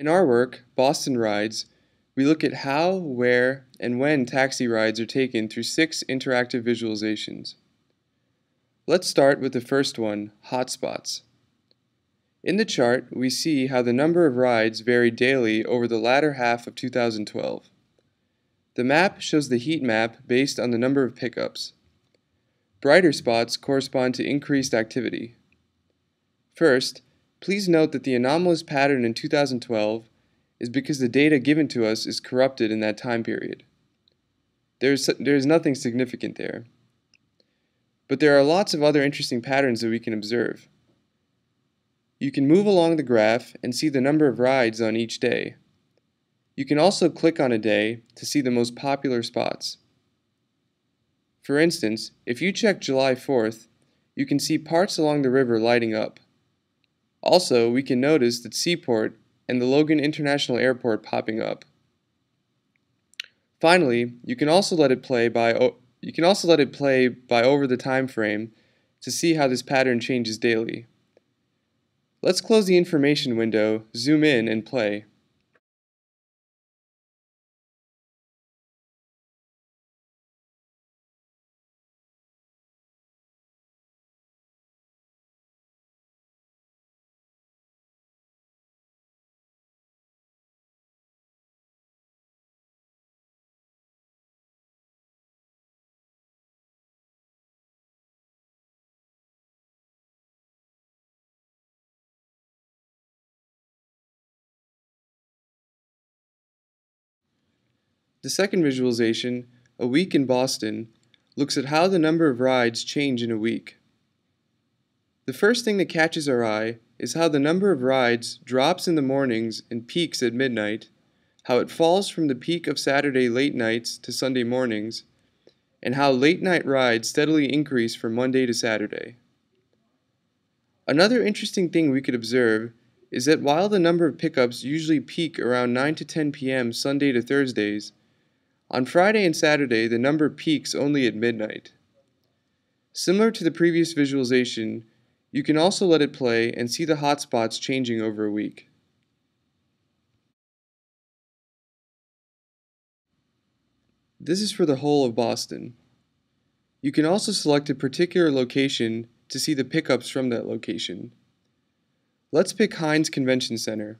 In our work, Boston Rides, we look at how, where, and when taxi rides are taken through 6 interactive visualizations. Let's start with the first one, hotspots. In the chart, we see how the number of rides varied daily over the latter half of 2012. The map shows the heat map based on the number of pickups. Brighter spots correspond to increased activity. First, please note that the anomalous pattern in 2012 is because the data given to us is corrupted in that time period. There is nothing significant there. But there are lots of other interesting patterns that we can observe. You can move along the graph and see the number of rides on each day. You can also click on a day to see the most popular spots. For instance, if you check July 4th, you can see parts along the river lighting up. Also, we can notice that Seaport and the Logan International Airport popping up. Finally, you can also let it play by over the time frame to see how this pattern changes daily. Let's close the information window, zoom in, and play. The second visualization, A Week in Boston, looks at how the number of rides change in a week. The first thing that catches our eye is how the number of rides drops in the mornings and peaks at midnight, how it falls from the peak of Saturday late nights to Sunday mornings, and how late night rides steadily increase from Monday to Saturday. Another interesting thing we could observe is that while the number of pickups usually peak around 9 to 10 p.m. Sunday to Thursdays, on Friday and Saturday the number peaks only at midnight. Similar to the previous visualization, you can also let it play and see the hotspots changing over a week. This is for the whole of Boston. You can also select a particular location to see the pickups from that location. Let's pick Heinz Convention Center.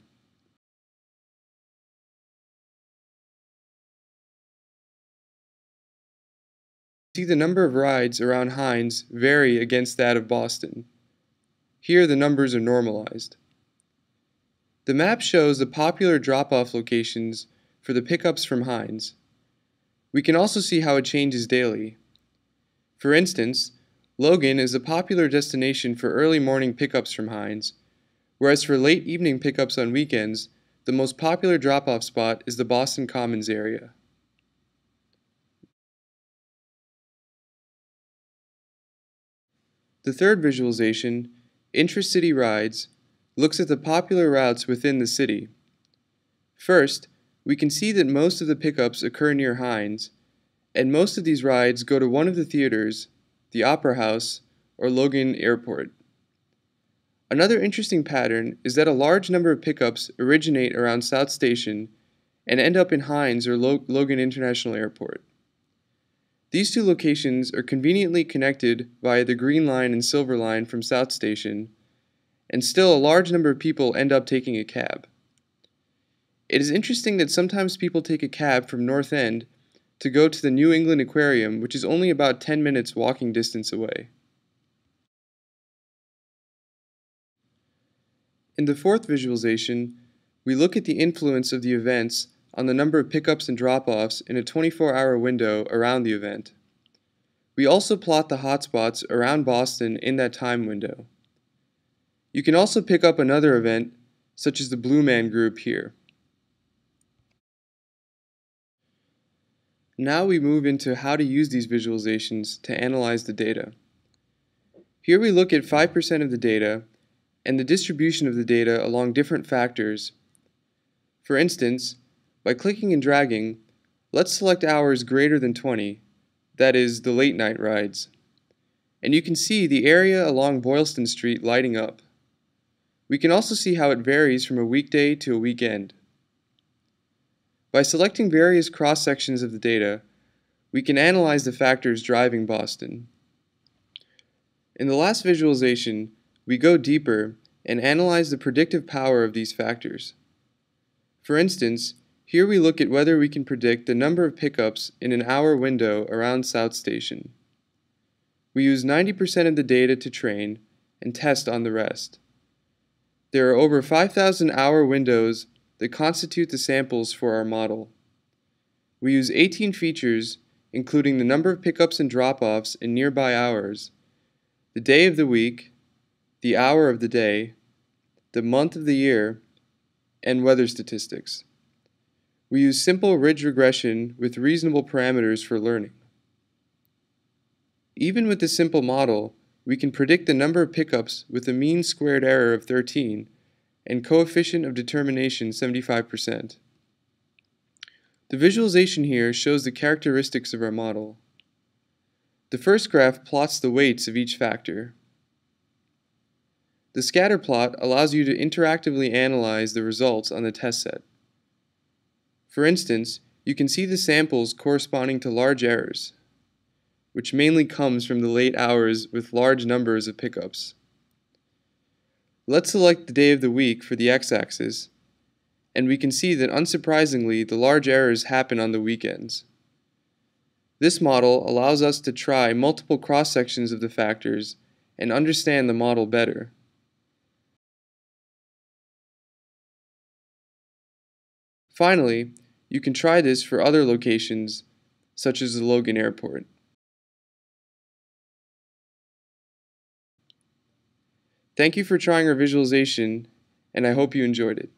See the number of rides around Heinz vary against that of Boston. Here the numbers are normalized. The map shows the popular drop-off locations for the pickups from Heinz. We can also see how it changes daily. For instance, Logan is a popular destination for early morning pickups from Heinz, whereas for late evening pickups on weekends, the most popular drop-off spot is the Boston Commons area. The third visualization, Intra-City Rides, looks at the popular routes within the city. First, we can see that most of the pickups occur near Heinz, and most of these rides go to one of the theaters, the Opera House, or Logan Airport. Another interesting pattern is that a large number of pickups originate around South Station and end up in Heinz or Logan International Airport. These two locations are conveniently connected via the Green Line and Silver Line from South Station, and still a large number of people end up taking a cab. It is interesting that sometimes people take a cab from North End to go to the New England Aquarium, which is only about 10 minutes walking distance away. In the fourth visualization, we look at the influence of the events on the number of pickups and drop-offs in a 24-hour window around the event. We also plot the hotspots around Boston in that time window. You can also pick up another event, such as the Blue Man Group here. Now we move into how to use these visualizations to analyze the data. Here we look at 5% of the data and the distribution of the data along different factors. For instance, by clicking and dragging, let's select hours greater than 20, that is, the late night rides. And you can see the area along Boylston Street lighting up. We can also see how it varies from a weekday to a weekend. By selecting various cross-sections of the data, we can analyze the factors driving Boston. In the last visualization, we go deeper and analyze the predictive power of these factors. For instance, here we look at whether we can predict the number of pickups in an hour window around South Station. We use 90% of the data to train and test on the rest. There are over 5,000 hour windows that constitute the samples for our model. We use 18 features, including the number of pickups and drop-offs in nearby hours, the day of the week, the hour of the day, the month of the year, and weather statistics. We use simple ridge regression with reasonable parameters for learning. Even with this simple model, we can predict the number of pickups with a mean squared error of 13 and coefficient of determination 75%. The visualization here shows the characteristics of our model. The first graph plots the weights of each factor. The scatter plot allows you to interactively analyze the results on the test set. For instance, you can see the samples corresponding to large errors, which mainly comes from the late hours with large numbers of pickups. Let's select the day of the week for the x-axis, and we can see that unsurprisingly the large errors happen on the weekends. This model allows us to try multiple cross-sections of the factors and understand the model better. Finally, you can try this for other locations, such as the Logan Airport. Thank you for trying our visualization, and I hope you enjoyed it.